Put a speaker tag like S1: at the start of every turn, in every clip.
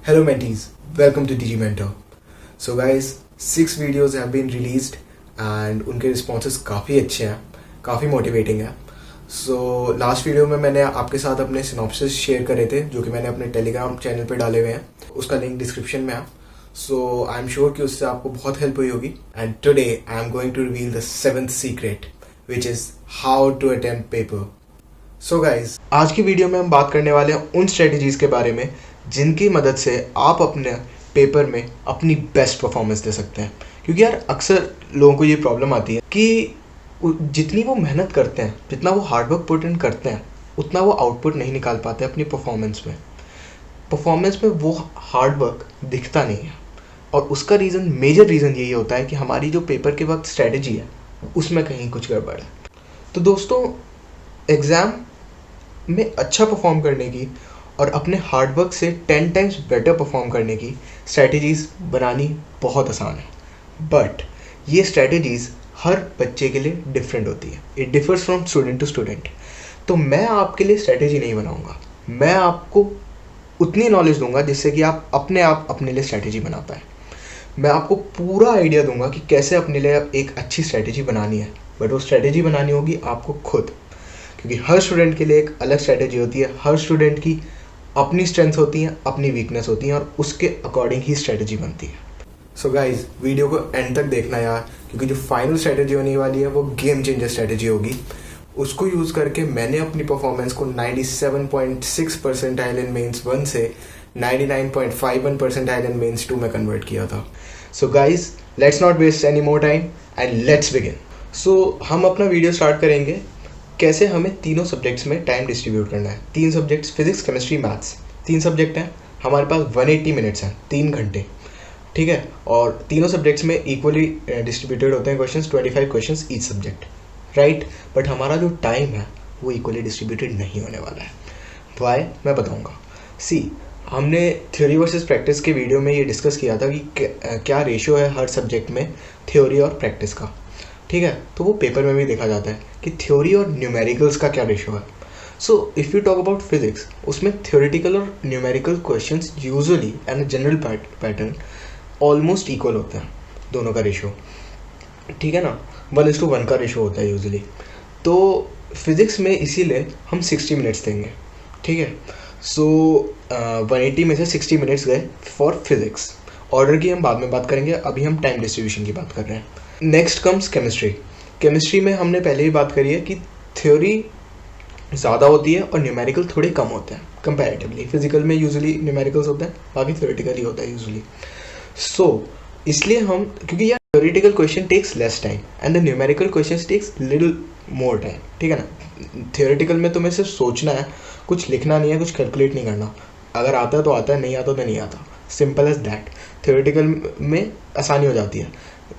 S1: Hello mentees, welcome to DG Mentor. So guys, 6 videos have been released and उनके responses काफ़ी अच्छे हैं, काफ़ी motivating है. So लास्ट वीडियो में मैंने आपके साथ अपने synopsis शेयर करे थे जो कि मैंने अपने टेलीग्राम चैनल पे डाले हुए हैं. उसका लिंक डिस्क्रिप्शन में है. So आई एम श्योर कि उससे आपको बहुत हेल्प हुई होगी. And today I am going to reveal the 7th secret which is how to attempt paper. So guys, आज की वीडियो में हम बात करने वाले हैं उन स्ट्रेटजीज के बारे में जिनकी मदद से आप अपने पेपर में अपनी बेस्ट परफॉर्मेंस दे सकते हैं. क्योंकि यार अक्सर लोगों को ये प्रॉब्लम आती है कि जितनी वो मेहनत करते हैं, जितना वो हार्डवर्क पुट इन करते हैं, उतना वो आउटपुट नहीं निकाल पाते अपनी परफॉर्मेंस में वो हार्डवर्क दिखता नहीं है. और उसका मेजर रीज़न यही होता है कि हमारी जो पेपर के वक्त स्ट्रेटजी है उसमें कहीं कुछ गड़बड़ है. तो दोस्तों, एग्ज़ाम में अच्छा परफॉर्म करने की और अपने हार्डवर्क से 10 टाइम्स बेटर परफॉर्म करने की स्ट्रैटेजीज़ बनानी बहुत आसान है. बट ये स्ट्रैटेजीज़ हर बच्चे के लिए डिफरेंट होती है. It differs from student to student. तो मैं आपके लिए स्ट्रैटेजी नहीं बनाऊंगा, मैं आपको उतनी नॉलेज दूंगा जिससे कि आप अपने लिए स्ट्रैटेजी बना पाए. मैं आपको पूरा आइडिया दूंगा कि कैसे अपने लिए एक अच्छी स्ट्रैटेजी बनानी है. बट वो स्ट्रैटेजी बनानी होगी आपको खुद, क्योंकि हर स्टूडेंट के लिए एक अलग स्ट्रैटेजी होती है. हर स्टूडेंट की अपनी स्ट्रेंथ होती हैं, अपनी वीकनेस होती हैं और उसके अकॉर्डिंग ही स्ट्रैटेजी बनती है. सो गाइज, वीडियो को एंड तक देखना यार, क्योंकि जो फाइनल स्ट्रैटेजी होने वाली है वो गेम चेंजर स्ट्रैटेजी होगी. उसको यूज़ करके मैंने अपनी परफॉर्मेंस को 97.6 परसेंटाइल इन मेंस 1 से 99.51 परसेंटाइल इन मेंस 2 में कन्वर्ट किया था. So guys, let's not waste any more time and let's begin. So हम अपना वीडियो स्टार्ट करेंगे कैसे हमें तीनों सब्जेक्ट्स में टाइम डिस्ट्रीब्यूट करना है. 3 subjects, physics, chemistry, maths, 3 subject हैं. हमारे पास 180 मिनट्स हैं, 3 घंटे, ठीक है. और तीनों सब्जेक्ट्स में इक्वली डिस्ट्रीब्यूटेड होते हैं questions, 25 questions each subject, right. But हमारा जो टाइम है वो इक्वली डिस्ट्रीब्यूटेड नहीं होने वाला है. वाई, मैं बताऊंगा. सी, हमने थ्योरी वर्सेस प्रैक्टिस के वीडियो में ये डिस्कस किया था कि क्या रेशियो है हर सब्जेक्ट में थ्योरी और प्रैक्टिस का, ठीक है. तो वो पेपर में भी देखा जाता है कि थ्योरी और न्यूमेरिकल्स का क्या रेशियो है. So if you talk about physics, उसमें थ्योरेटिकल और numerical questions usually and general pattern almost equal होते हैं, दोनों का रेशियो, ठीक है ना. 1:1 का रेशियो होता है यूजुअली. तो फिज़िक्स में इसीलिए हम 60 मिनट्स देंगे, ठीक है. सो 180 में से 60 मिनट्स गए फॉर फिज़िक्स. ऑर्डर की हम बाद में बात करेंगे, अभी हम टाइम डिस्ट्रीब्यूशन की बात कर रहे हैं. Next comes chemistry. केमिस्ट्री में हमने पहले ही बात करी है कि थ्योरी ज़्यादा होती है और न्यूमेरिकल थोड़े कम होते हैं कंपैरेटिवली. फिजिकल में यूजुअली न्यूमेरिकल्स होते हैं, बाकी थ्योरेटिकल ही होता है यूजुअली. सो इसलिए हम, क्योंकि यार theoretical question takes less time and the numerical question takes little more time, ठीक है ना. थ्योरेटिकल में तुम्हें सिर्फ सोचना है, कुछ लिखना नहीं है, कुछ कैलकुलेट नहीं करना. अगर आता है तो आता है, नहीं आता तो नहीं आता, सिंपल एज दैट. थ्योरेटिकल में आसानी हो जाती है.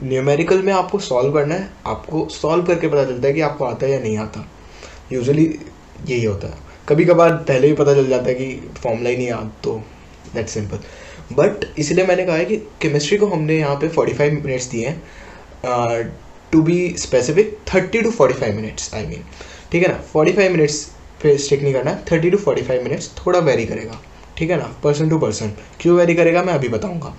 S1: न्यूमेरिकल में आपको सॉल्व करना है, आपको सॉल्व करके पता चलता है कि आपको आता है या नहीं आता. यूजुअली यही होता है. कभी कभार पहले भी पता चल जाता है कि फॉर्मूला ही नहीं आता, तो दैट्स सिंपल. बट इसलिए मैंने कहा है कि केमिस्ट्री को हमने यहाँ पे 45 मिनट्स दिए हैं, to be specific 30 to 45 minutes, I mean, ठीक है ना. 45 मिनट्स पे स्टिक नहीं करना है, 30 to 45 मिनट्स. थोड़ा वेरी करेगा, ठीक है ना, पर्सन टू पर्सन. क्यों वेरी करेगा मैं अभी बताऊँगा.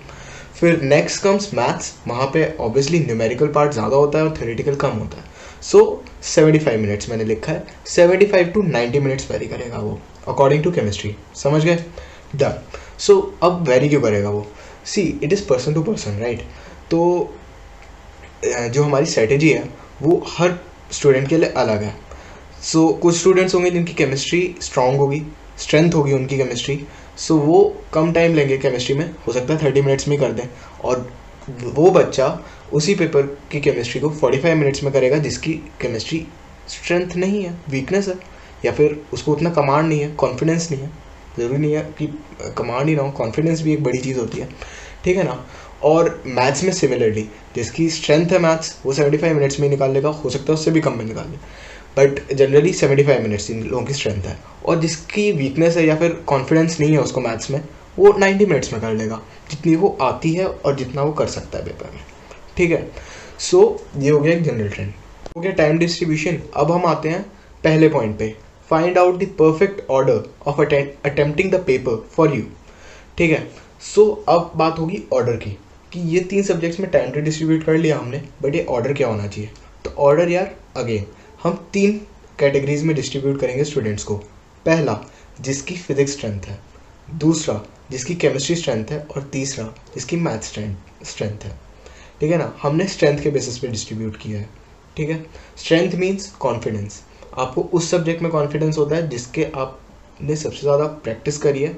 S1: फिर नेक्स्ट कम्स मैथ्स. वहाँ पे ऑब्वियसली न्यूमेरिकल पार्ट ज़्यादा होता है और थ्योरेटिकल कम होता है. सो 75 मिनट्स मैंने लिखा है. 75 to 90 मिनट्स वेरी करेगा वो, अकॉर्डिंग टू केमिस्ट्री. समझ गए? डन. सो अब वेरी क्यों करेगा वो? See, it is person to person, right. तो जो हमारी स्ट्रेटेजी है वो हर स्टूडेंट के लिए अलग है. सो कुछ स्टूडेंट्स होंगे जिनकी केमिस्ट्री स्ट्रांग होगी, स्ट्रेंथ होगी उनकी केमिस्ट्री. सो वो कम टाइम लेंगे केमिस्ट्री में, हो सकता है 30 मिनट्स में कर दें. और वो बच्चा उसी पेपर की केमिस्ट्री को 45 मिनट्स में करेगा जिसकी केमिस्ट्री स्ट्रेंथ नहीं है, वीकनेस है, या फिर उसको उतना कमांड नहीं है, कॉन्फिडेंस नहीं है. ज़रूरी नहीं है कि कमांड ही ना हो, कॉन्फिडेंस भी एक बड़ी चीज़ होती है, ठीक है ना. और मैथ्स में सिमिलरली, जिसकी स्ट्रेंथ है मैथ्स, वो 75 मिनट्स में निकाल लेगा, हो सकता है उससे भी कम में निकाल ले. बट जनरली 75 मिनट्स इन लोगों की स्ट्रेंथ है. और जिसकी वीकनेस है या फिर कॉन्फिडेंस नहीं है उसको मैथ्स में, वो 90 मिनट्स में कर लेगा, जितनी वो आती है और जितना वो कर सकता है पेपर में, ठीक है. सो ये हो गया एक जनरल ट्रेंड, हो गया टाइम डिस्ट्रीब्यूशन. अब हम आते हैं पहले पॉइंट पे, find out the perfect order of attempting the paper for you, ठीक है. सो अब बात होगी ऑर्डर की, कि ये 3 सब्जेक्ट्स में टाइम टू डिस्ट्रीब्यूट कर लिया हमने, बट ये ऑर्डर क्या होना चाहिए? तो ऑर्डर यार अगेन हम 3 कैटेगरीज में डिस्ट्रीब्यूट करेंगे स्टूडेंट्स को। पहला जिसकी फिजिक्स स्ट्रेंथ है, दूसरा जिसकी केमिस्ट्री स्ट्रेंथ है, और तीसरा जिसकी मैथ स्ट्रेंथ है। ठीक है ना, हमने स्ट्रेंथ के बेसिस पे डिस्ट्रीब्यूट किया है। ठीक है, स्ट्रेंथ मीन्स कॉन्फिडेंस, आपको उस सब्जेक्ट में कॉन्फिडेंस होता है जिसके आपने सबसे ज़्यादा प्रैक्टिस करी है,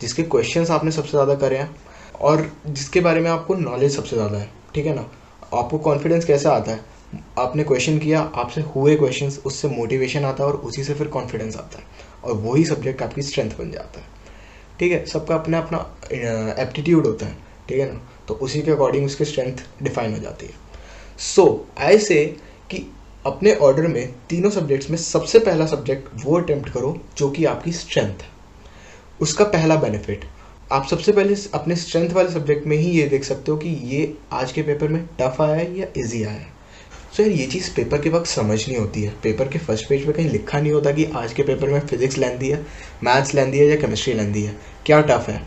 S1: जिसके क्वेश्चंस आपने सबसे ज़्यादा करे हैं, और जिसके बारे में आपको नॉलेज सबसे ज़्यादा है। ठीक है ना, आपको कॉन्फिडेंस कैसे आता है? आपने क्वेश्चन किया, आपसे हुए क्वेश्चंस, उससे मोटिवेशन आता है और उसी से फिर कॉन्फिडेंस आता है, और वही सब्जेक्ट आपकी स्ट्रेंथ बन जाता है। ठीक है, सबका अपना अपना एप्टीट्यूड होता है। ठीक है ना, तो उसी के अकॉर्डिंग उसकी स्ट्रेंथ डिफाइन हो जाती है। सो आई से कि अपने ऑर्डर में तीनों सब्जेक्ट्स में सबसे पहला सब्जेक्ट वो अटेम्प्ट करो जो कि आपकी स्ट्रेंथ है। उसका पहला बेनिफिट, आप सबसे पहले अपने स्ट्रेंथ वाले सब्जेक्ट में ही ये देख सकते हो कि ये आज के पेपर में टफ आया है या इजी आया है। सो यार ये चीज़ पेपर के वक्त समझनी होती है। पेपर के फर्स्ट पेज पे कहीं लिखा नहीं होता कि आज के पेपर में फिजिक्स लेंदी है, मैथ्स लेंदी है या केमिस्ट्री लेंदी है, क्या टफ है,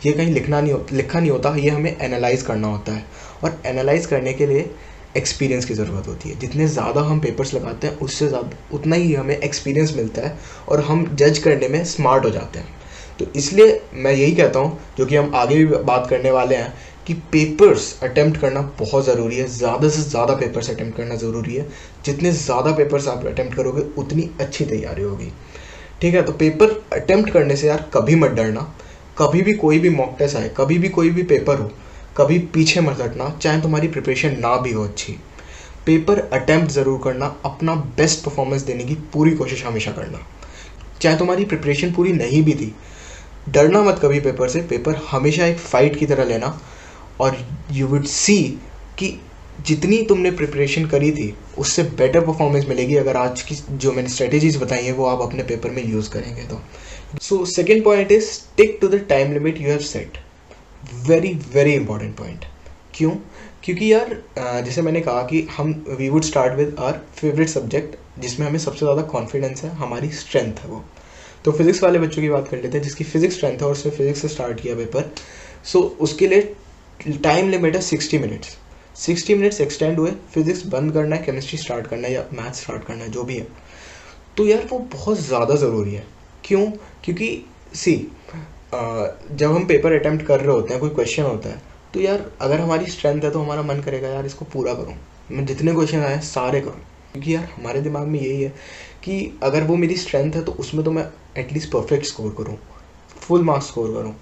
S1: ये कहीं लिखा नहीं होता। ये हमें एनालाइज करना होता है, और एनालाइज करने के लिए एक्सपीरियंस की ज़रूरत होती है। जितने ज़्यादा हम पेपर्स लगाते हैं उससे ज़्यादा उतना ही हमें एक्सपीरियंस मिलता है, और हम जज करने में स्मार्ट हो जाते हैं। तो इसलिए मैं यही कहता हूँ, जो कि हम आगे भी बात करने वाले हैं, कि पेपर्स अटेम्प्ट करना बहुत ज़रूरी है। ज़्यादा से ज़्यादा पेपर्स अटेम्प्ट करना ज़रूरी है। जितने ज़्यादा पेपर्स आप अटेम्प्ट करोगे उतनी अच्छी तैयारी होगी। ठीक है, तो पेपर अटेम्प्ट करने से यार कभी मत डरना। कभी भी कोई भी मॉक टेस्ट आए, कभी भी कोई भी पेपर हो, कभी पीछे मत हटना, चाहे तुम्हारी प्रिपरेशन ना भी हो अच्छी। पेपर अटेम्प्ट ज़रूर करना, अपना बेस्ट परफॉर्मेंस देने की पूरी कोशिश हमेशा करना। चाहे तुम्हारी प्रिपरेशन पूरी नहीं भी थी, डरना मत कभी पेपर से। पेपर हमेशा एक फ़ाइट की तरह लेना, और यू वुड सी कि जितनी तुमने प्रिपरेशन करी थी उससे बेटर परफॉर्मेंस मिलेगी अगर आज की जो मैंने स्ट्रेटेजीज बताई हैं वो आप अपने पेपर में यूज़ करेंगे तो। So second point is stick to the time limit you have set. Very very important point. क्यों? क्योंकि यार जैसे मैंने कहा कि हम we would start with our favourite subject जिसमें हमें सबसे ज़्यादा कॉन्फिडेंस है, हमारी स्ट्रेंथ है वो। तो फिजिक्स वाले बच्चों की बात कर लेते हैं जिसकी फिजिक्स स्ट्रेंथ है और उसने फिजिक्स से स्टार्ट किया पेपर। सो उसके लिए टाइम लिमिट है 60 मिनट्स। 60 मिनट्स एक्सटेंड हुए, फिजिक्स बंद करना है, केमिस्ट्री स्टार्ट करना है या मैथ स्टार्ट करना है, जो भी है, तो यार वो बहुत ज़्यादा ज़रूरी है। क्यों? क्योंकि सी जब हम पेपर अटेम्प्ट कर रहे होते हैं, कोई क्वेश्चन होता है, तो यार अगर हमारी स्ट्रेंथ है तो हमारा मन करेगा यार इसको पूरा करूँ, मैं जितने क्वेश्चन आए सारे करूँ। क्योंकि यार हमारे दिमाग में यही है कि अगर वो मेरी स्ट्रेंथ है तो उसमें तो मैं एटलीस्ट परफेक्ट स्कोर करूँ, फुल मार्क्स स्कोर करूँ।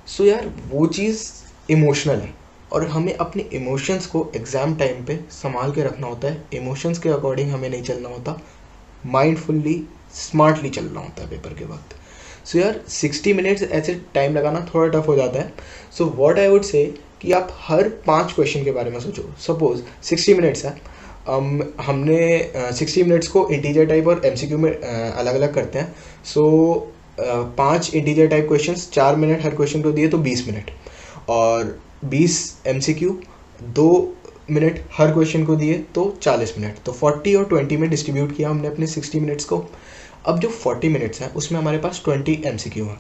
S1: सो यार वो चीज़ इमोशनल है, और हमें अपने इमोशंस को एग्ज़ाम टाइम पे संभाल के रखना होता है। इमोशंस के अकॉर्डिंग हमें नहीं चलना होता, माइंडफुल्ली स्मार्टली चलना होता है पेपर के वक्त। सो यार 60 मिनट्स ऐसे टाइम लगाना थोड़ा टफ हो जाता है। So what I would say कि आप हर 5 क्वेश्चन के बारे में सोचो। सपोज 60 मिनट्स है, हमने 60 मिनट्स को इंटीजर टाइप और एमसीक्यू में अलग अलग करते हैं। सो 5 इंटीजर टाइप क्वेश्चंस, 4 मिनट हर क्वेश्चन को दिए तो 20 मिनट, और 20 एमसीक्यू 2 मिनट हर क्वेश्चन को दिए तो 40 मिनट। तो 40 और 20 में डिस्ट्रीब्यूट किया हमने अपने 60 मिनट्स को। अब जो 40 मिनट्स हैं उसमें हमारे पास 20 एमसीक्यू हैं।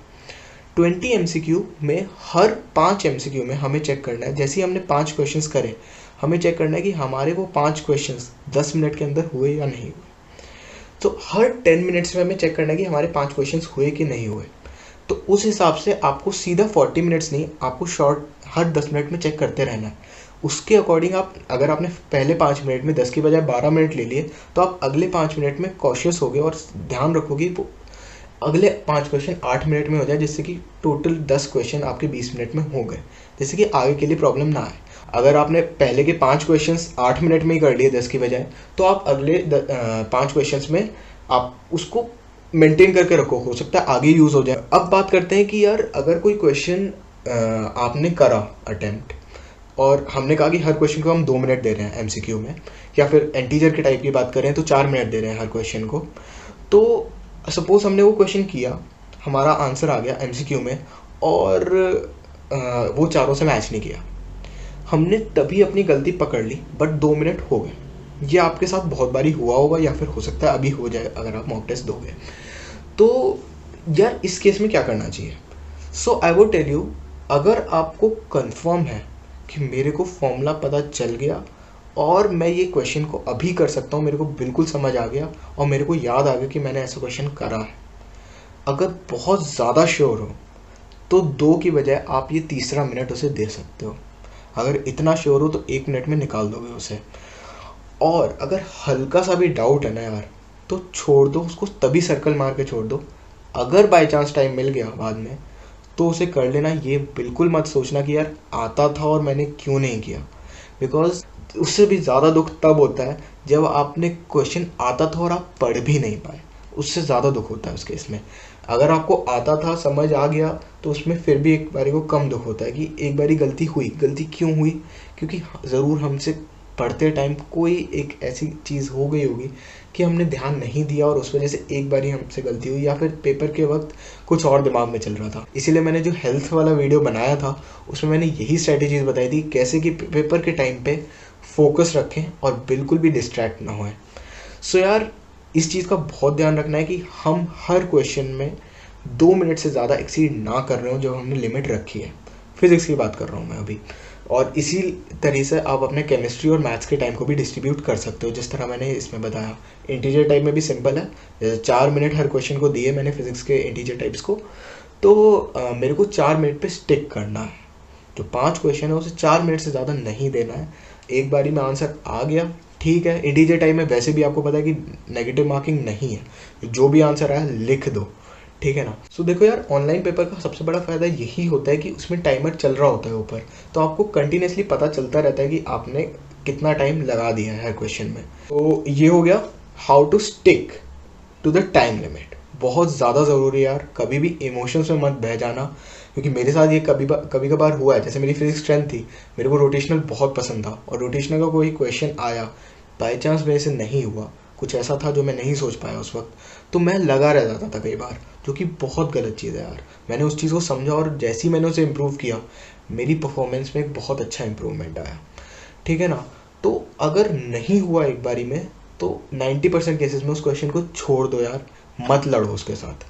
S1: 20 एमसीक्यू में हर 5 एमसीक्यू में हमें चेक करना है, जैसे ही हमने 5 क्वेश्चंस करे हमें चेक करना है कि हमारे वो 5 क्वेश्चंस 10 मिनट के अंदर हुए या नहीं हुए। तो हर 10 मिनट्स में हमें चेक करना है कि हमारे 5 क्वेश्चंस हुए कि नहीं हुए। तो उस हिसाब से आपको सीधा 40 मिनट्स नहीं, आपको शॉर्ट हर 10 मिनट में चेक करते रहना है। उसके अकॉर्डिंग आप, अगर आपने पहले 5 मिनट में 10 की बजाय 12 मिनट ले लिए, तो आप अगले 5 मिनट में कॉशियस होगे और ध्यान रखोगे वो अगले 5 क्वेश्चन 8 मिनट में हो जाए, जिससे कि टोटल 10 क्वेश्चन आपके 20 मिनट में हो गए, जिससे कि आगे के लिए प्रॉब्लम ना आए। अगर आपने पहले के 5 क्वेश्चंस 8 मिनट में ही कर लिए 10 की बजाय, तो आप अगले 5 क्वेश्चंस में आप उसको मेंटेन करके रखो, हो सकता है आगे यूज़ हो जाए। अब बात करते हैं कि यार अगर कोई क्वेश्चन आपने करा अटेम्प्ट, और हमने कहा कि हर क्वेश्चन को हम 2 मिनट दे रहे हैं एमसीक्यू में, या फिर इंटीजर के टाइप की बात करें तो 4 मिनट दे रहे हैं हर क्वेश्चन को। तो सपोज हमने वो क्वेश्चन किया, हमारा आंसर आ गया एमसीक्यू में, और वो चारों से मैच नहीं किया, हमने तभी अपनी गलती पकड़ ली, बट 2 मिनट हो गए। ये आपके साथ बहुत बारी हुआ होगा, या फिर हो सकता है अभी हो जाए अगर आप मॉक टेस्ट दोगे। तो यार इस केस में क्या करना चाहिए? सो आई वुड टेल यू, अगर आपको कंफर्म है कि मेरे को फॉर्मूला पता चल गया और मैं ये क्वेश्चन को अभी कर सकता हूँ, मेरे को बिल्कुल समझ आ गया और मेरे को याद आ गया कि मैंने ऐसा क्वेश्चन करा है, अगर बहुत ज़्यादा श्योर हो तो 2 की बजाय आप ये तीसरा मिनट उसे दे सकते हो। अगर इतना श्योर हो तो 1 मिनट में निकाल दोगे उसे। और अगर हल्का सा भी डाउट है ना यार, तो छोड़ दो उसको, तभी सर्कल मार के छोड़ दो। अगर बाय चांस टाइम मिल गया बाद में तो उसे कर लेना। ये बिल्कुल मत सोचना कि यार आता था और मैंने क्यों नहीं किया, बिकॉज उससे भी ज़्यादा दुख तब होता है जब आपने क्वेश्चन आता था और आप पढ़ भी नहीं पाए, उससे ज़्यादा दुख होता है उस केस में। अगर आपको आता था, समझ आ गया, तो उसमें फिर भी एक बारी को कम दुख होता है कि एक बारी गलती हुई। गलती क्यों हुई? क्योंकि ज़रूर हमसे पढ़ते टाइम कोई एक ऐसी चीज़ हो गई होगी कि हमने ध्यान नहीं दिया और उस वजह से एक बारी हमसे गलती हुई, या फिर पेपर के वक्त कुछ और दिमाग में चल रहा था। इसीलिए मैंने जो हेल्थ वाला वीडियो बनाया था उसमें मैंने यही स्ट्रैटेजीज बताई थी, कैसे कि पेपर के टाइम पे फोकस रखें और बिल्कुल भी डिस्ट्रैक्ट ना होएं। सो यार, इस चीज़ का बहुत ध्यान रखना है कि हम हर क्वेश्चन में 2 मिनट से ज़्यादा एक्सीड ना कर रहे हो जो हमने लिमिट रखी है। फिजिक्स की बात कर रहा हूँ मैं अभी। और इसी तरह से आप अपने केमिस्ट्री और मैथ्स के टाइम को भी डिस्ट्रीब्यूट कर सकते हो, जिस तरह मैंने इसमें बताया। इंटीजर टाइप में भी सिंपल है, जैसे 4 मिनट हर क्वेश्चन को दिए मैंने फिजिक्स के इंटीजर टाइप्स को, तो मेरे को 4 मिनट पे स्टिक करना है। जो 5 क्वेश्चन है उसे 4 मिनट से ज़्यादा नहीं देना है। एक बारी में आंसर आ गया, ठीक है। इंटीजर टाइम में वैसे भी आपको पता है कि नेगेटिव मार्किंग नहीं है, जो भी आंसर आया लिख दो, ठीक है ना। सो देखो यार, ऑनलाइन पेपर का सबसे बड़ा फ़ायदा यही होता है कि उसमें टाइमर चल रहा होता है ऊपर, तो आपको कंटिन्यूसली पता चलता रहता है कि आपने कितना टाइम लगा दिया है हर क्वेश्चन में। तो ये हो गया how to stick to the time limit. बहुत ज़्यादा ज़रूरी है यार, कभी भी इमोशंस में मत बह जाना, क्योंकि मेरे साथ ये कभी कभार हुआ है। जैसे मेरी फिजिक्स स्ट्रेंथ थी, मेरे को रोटेशनल बहुत पसंद था और रोटेशनल का कोई क्वेश्चन आया, बाई चांस मेरे से नहीं हुआ, कुछ ऐसा था जो मैं नहीं सोच पाया उस वक्त, तो मैं लगा रह जाता था कई बार, जो कि बहुत गलत चीज़ है यार। मैंने उस चीज़ को समझा और जैसे ही मैंने उसे इम्प्रूव किया, मेरी परफॉर्मेंस में एक बहुत अच्छा इम्प्रूवमेंट आया, ठीक है ना। तो अगर नहीं हुआ एक बारी में, तो 90% केसेस में उस क्वेश्चन को छोड़ दो यार, मत लड़ो उसके साथ।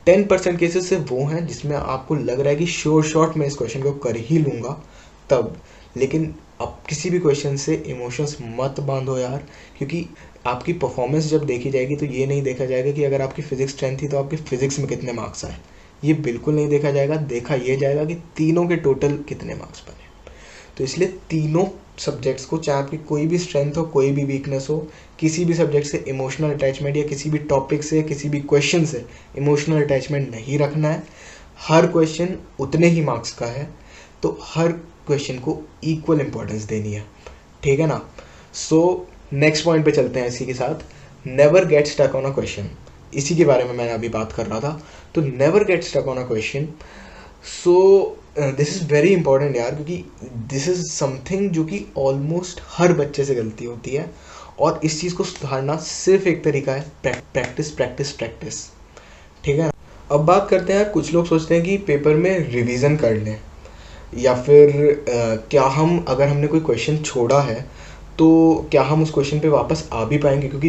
S1: 10% केसेस से वो हैं जिसमें आपको लग रहा है कि श्योर शॉट मैं इस क्वेश्चन को कर ही लूँगा तब। लेकिन अब किसी भी क्वेश्चन से इमोशंस मत बांधो यार, क्योंकि आपकी परफॉर्मेंस जब देखी जाएगी तो ये नहीं देखा जाएगा कि अगर आपकी फिजिक्स स्ट्रेंथ थी तो आपके फिजिक्स में कितने मार्क्स आए, ये बिल्कुल नहीं देखा जाएगा। देखा ये जाएगा कि तीनों के टोटल कितने मार्क्स बने। तो इसलिए तीनों सब्जेक्ट्स को, चाहे आपकी कोई भी स्ट्रेंथ हो, कोई भी वीकनेस हो, किसी भी सब्जेक्ट से इमोशनल अटैचमेंट या किसी भी टॉपिक से, किसी भी क्वेश्चन से इमोशनल अटैचमेंट नहीं रखना है। हर क्वेश्चन उतने ही मार्क्स का है, तो हर क्वेश्चन को इक्वल इम्पोर्टेंस देनी है, ठीक है ना। सो नेक्स्ट पॉइंट पे चलते हैं इसी के साथ, never get stuck on a question. इसी के बारे में मैंने अभी बात कर रहा था, तो never get stuck on a question. So this is very important यार, क्योंकि दिस इज़ समथिंग जो कि ऑलमोस्ट हर बच्चे से गलती होती है, और इस चीज़ को सुधारना सिर्फ एक तरीका है, प्रैक्टिस प्रैक्टिस प्रैक्टिस, ठीक है। अब बात करते हैं यार, कुछ लोग सोचते हैं कि पेपर में रिवीजन कर लें, या फिर क्या हम, अगर हमने कोई क्वेश्चन छोड़ा है तो क्या हम उस क्वेश्चन पे वापस आ भी पाएंगे, क्योंकि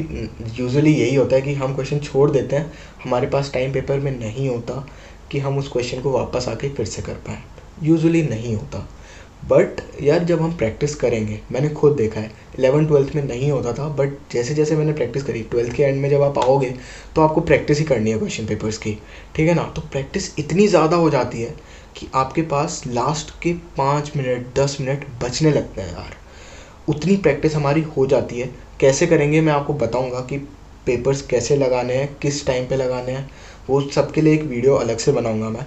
S1: यूजुअली यही होता है कि हम क्वेश्चन छोड़ देते हैं, हमारे पास टाइम पेपर में नहीं होता कि हम उस क्वेश्चन को वापस आके फिर से कर पाएँ, यूजुअली नहीं होता। बट यार, जब हम प्रैक्टिस करेंगे, मैंने खुद देखा है 11th-12th में नहीं होता था, बट जैसे जैसे मैंने प्रैक्टिस करी, 12th के एंड में जब आप आओगे तो आपको प्रैक्टिस ही करनी है क्वेश्चन पेपर्स की, ठीक है ना। तो प्रैक्टिस इतनी ज़्यादा हो जाती है कि आपके पास लास्ट के 5 मिनट 10 मिनट बचने लगते हैं यार, उतनी प्रैक्टिस हमारी हो जाती है। कैसे करेंगे मैं आपको बताऊंगा कि पेपर्स कैसे लगाने हैं, किस टाइम पे लगाने हैं, वो सबके लिए एक वीडियो अलग से बनाऊंगा मैं।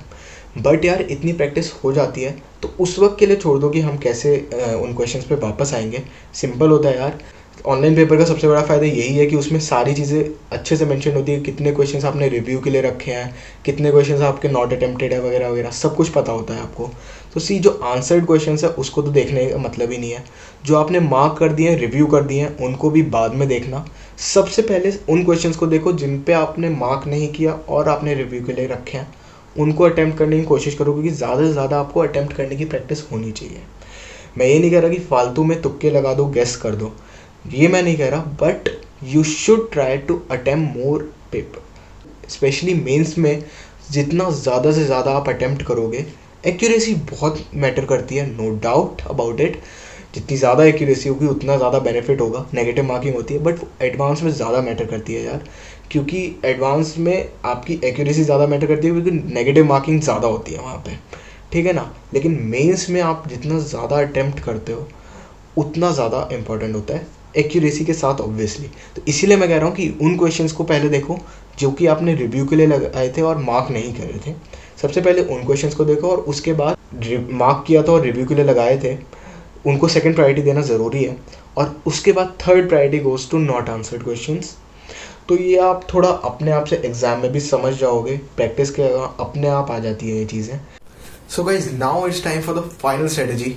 S1: बट यार, इतनी प्रैक्टिस हो जाती है, तो उस वक्त के लिए छोड़ दो कि हम कैसे उन क्वेश्चंस पे वापस आएंगे। सिंपल होता है यार। ऑनलाइन पेपर का सबसे बड़ा फ़ायदा यही है कि उसमें सारी चीज़ें अच्छे से मेंशन होती है, कितने क्वेश्चंस आपने रिव्यू के लिए रखे हैं, कितने क्वेश्चंस आपके नॉट अटेम्प्टेड है, वगैरह वगैरह सब कुछ पता होता है आपको। तो जो आंसर्ड क्वेश्चंस है उसको तो देखने का मतलब ही नहीं है, जो आपने मार्क कर दिए हैं, रिव्यू कर दिए हैं, उनको भी बाद में देखना। सबसे पहले उन क्वेश्चंस को देखो जिन पे आपने मार्क नहीं किया और आपने रिव्यू के लिए रखे हैं, उनको अटैम्प्ट करने की कोशिश करो, क्योंकि ज़्यादा से ज़्यादा आपको अटैम्प्ट करने की प्रैक्टिस होनी चाहिए। मैं ये नहीं कह रहा कि फालतू में तुक्के लगा दो, गेस कर दो, ये मैं नहीं कह रहा, but you should try to attempt more paper, specially mains में। जितना ज़्यादा से ज़्यादा आप अटेम्प्ट करोगे, एक्यूरेसी बहुत मैटर करती है, नो डाउट अबाउट इट। जितनी ज़्यादा एक्यूरेसी होगी उतना ज़्यादा बेनिफिट होगा। नेगेटिव मार्किंग होती है बट एडवांस में ज़्यादा मैटर करती है यार, क्योंकि एडवांस में आपकी एक्यूरेसी ज़्यादा मैटर करती है क्योंकि नेगेटिव मार्किंग ज़्यादा होती है वहाँ पे, ठीक है ना। लेकिन मेंस में आप जितना ज़्यादा अटेम्प्ट करते हो उतना ज़्यादा इंपॉर्टेंट होता है एक्यूरेसी के साथ ऑब्वियसली। तो इसीलिए मैं कह रहा हूँ कि उन क्वेश्चंस को पहले देखो जो कि आपने रिव्यू के लिए लगाए थे और मार्क नहीं कर रहे थे। सबसे पहले उन क्वेश्चंस को देखो और उसके बाद मार्क किया था और रिव्यू के लिए लगाए थे उनको सेकंड प्रायोरिटी देना ज़रूरी है। और उसके बाद third priority goes to not answered questions. तो ये आप थोड़ा अपने आप से एग्ज़ाम में भी समझ जाओगे, प्रैक्टिस के अपने आप आ जाती है ये चीज़ें। So guys now it's time for the final strategy.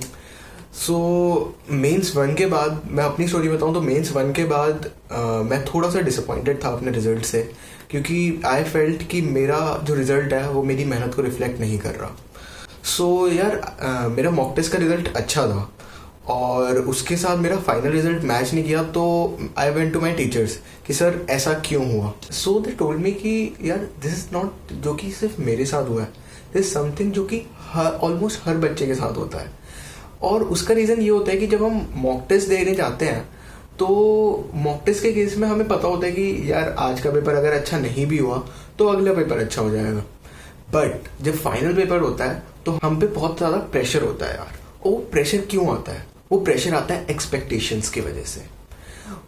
S1: So mains 1 के बाद मैं अपनी स्टोरी बताऊं तो मेंस 1 के बाद मैं थोड़ा सा डिसअपॉइंटेड था अपने रिजल्ट से, क्योंकि आई फेल्ट कि मेरा जो रिज़ल्ट है वो मेरी मेहनत को रिफ्लेक्ट नहीं कर रहा। सो यार मेरा मॉक टेस्ट का रिज़ल्ट अच्छा था और उसके साथ मेरा फाइनल रिजल्ट मैच नहीं किया। तो I went to my teachers कि सर ऐसा क्यों हुआ। सो दे टोल्ड मी कि यार दिस इज़ नॉट जो कि सिर्फ मेरे साथ हुआ है, दिस इज समथिंग जो कि ऑलमोस्ट हर बच्चे के साथ होता है। और उसका रीज़न ये होता है कि जब हम मॉक टेस्ट देने जाते हैं तो मॉक टेस्ट के केस में हमें पता होता है कि यार आज का पेपर अगर अच्छा नहीं भी हुआ तो अगला पेपर अच्छा हो जाएगा। बट जब फाइनल पेपर होता है तो हम पे बहुत ज़्यादा प्रेशर होता है यार। वो प्रेशर क्यों आता है? वो प्रेशर आता है एक्सपेक्टेशंस की वजह से।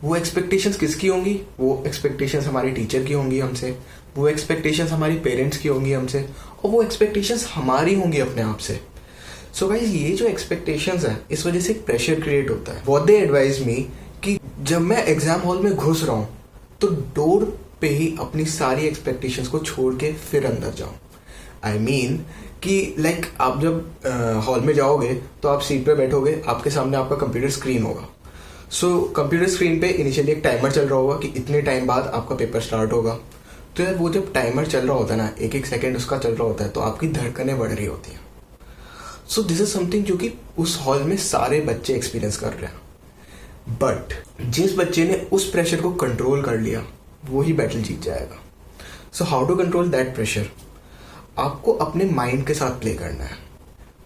S1: वो एक्सपेक्टेशंस किसकी होंगी? वो एक्सपेक्टेशंस हमारे टीचर की होंगी हमसे, वो एक्सपेक्टेशंस हमारी पेरेंट्स की होंगी हमसे, और वो एक्सपेक्टेशंस हमारी होंगी अपने आप से। सो गाइस ये जो एक्सपेक्टेशंस है इस वजह से एक प्रेशर क्रिएट होता है। व्हाट दे एडवाइज मी कि जब मैं एग्जाम हॉल में घुस रहा हूँ तो डोर पे ही अपनी सारी एक्सपेक्टेशंस को छोड़ के फिर अंदर जाऊँ। आई मीन कि लाइक आप जब हॉल में जाओगे तो आप सीट पे बैठोगे, आपके सामने आपका कंप्यूटर स्क्रीन होगा। सो कंप्यूटर स्क्रीन पे इनिशियली एक टाइमर चल रहा होगा कि इतने टाइम बाद आपका पेपर स्टार्ट होगा। तो यार वो जब टाइमर चल रहा होता है ना, एक एक सेकेंड उसका चल रहा होता है, तो आपकी धड़कनें बढ़ रही होती हैं। सो दिस इज समथिंग जो कि उस हॉल में सारे बच्चे एक्सपीरियंस कर रहे हैं। बट जिस बच्चे ने उस प्रेशर को कंट्रोल कर लिया वो ही बैटल जीत जाएगा। So how to control that pressure? आपको अपने माइंड के साथ प्ले करना है।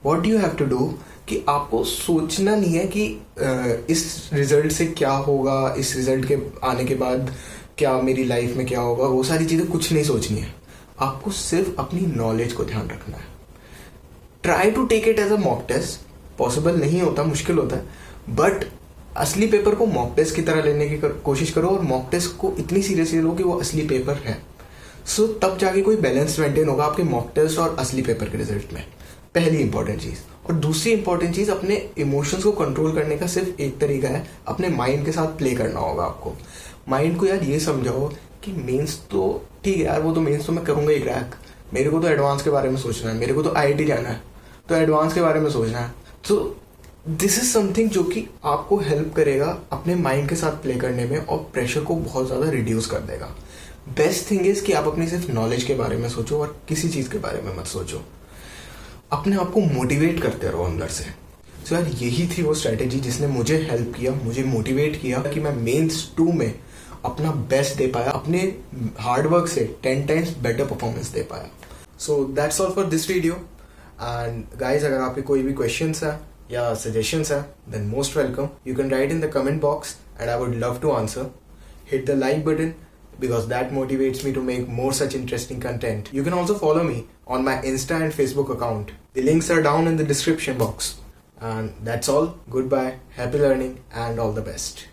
S1: What do you have to do कि आपको सोचना नहीं है कि इस रिजल्ट से क्या होगा, इस रिजल्ट के आने के बाद क्या मेरी लाइफ में क्या होगा, वो सारी चीज़ें कुछ नहीं सोचनी है। आपको सिर्फ अपनी नॉलेज को ध्यान रखना है। Try to take it as a mock test. Possible नहीं होता, मुश्किल होता है, बट असली पेपर को मॉक टेस्ट की तरह लेने की कोशिश करो और मॉक टेस्ट को इतनी सीरियसली लो कि वो असली पेपर है। सो तब जाके कोई बैलेंस मेंटेन होगा आपके मॉक टेस्ट और असली पेपर के रिजल्ट में। पहली इंपॉर्टेंट चीज़। और दूसरी इंपॉर्टेंट चीज़, अपने इमोशंस को कंट्रोल करने का सिर्फ एक तरीका है, अपने माइंड के साथ प्ले करना होगा आपको। माइंड को यार ये समझाओ कि मेंस तो ठीक है यार, वो तो मेंस तो मैं करूँगा ही क्रैक, मेरे को तो एडवांस के बारे में सोचना है, मेरे को तो IIT जाना है तो एडवांस के बारे में सोचना है। तो दिस इज समथिंग जो कि आपको हेल्प करेगा अपने माइंड के साथ प्ले करने में और प्रेशर को बहुत ज़्यादा रिड्यूस कर देगा। बेस्ट थिंग इज कि आप अपनी सिर्फ नॉलेज के बारे में सोचो और किसी चीज़ के बारे में मत सोचो। अपने आप को मोटिवेट करते रहो अंदर से। सो यार यही थी वो स्ट्रैटेजी जिसने मुझे हेल्प किया, मुझे मोटिवेट किया कि मैं मेंस 2 में अपना बेस्ट दे पाया, अपने हार्डवर्क से 10 टाइम्स बेटर परफॉर्मेंस दे पाया। So that's all for this video. And guys अगर आपके कोई भी क्वेश्चंस है या सजेशंस है then most welcome, you can write in the comment box and I would love to answer. Hit the like button because that motivates me to make more such interesting content. You can also follow me on my Insta and Facebook account. The links are down in the description box. And that's all. Goodbye, happy learning, and all the best.